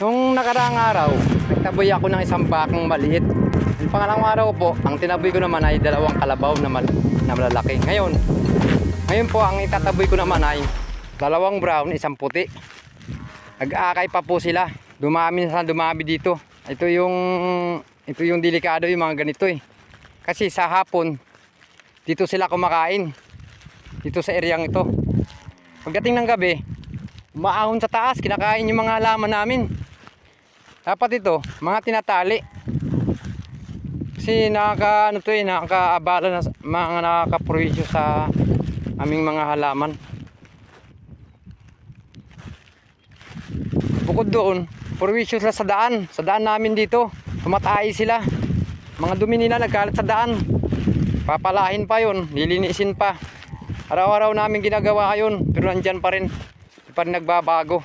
Nung nakaraang araw, nagtaboy ako ng isang bakang maliit. Yung pangalawang araw po, ang tinaboy ko naman ay dalawang kalabaw na malalaki. Ngayon po, ang itataboy ko naman ay dalawang brown, isang puti. Nag-aakay pa po sila. Dumami dito. Ito yung delikado yung mga ganito eh. Kasi sa hapon, dito sila kumakain. Dito sa eryang ito. Pagdating ng gabi, umaahon sa taas, kinakain yung mga halaman namin. Dapat ito, mga tinatali. Kasi nakakaabala na mga nakakaprovisyo sa aming mga halaman. Bukod doon, provisyo sila sa daan namin dito. Tumatay sila. Mga dumi nila nagkalat sa daan. Papalahin pa yun, lilinisin pa. Araw-araw namin ginagawa yun, pero nandyan pa rin. Hindi pa rin nagbabago.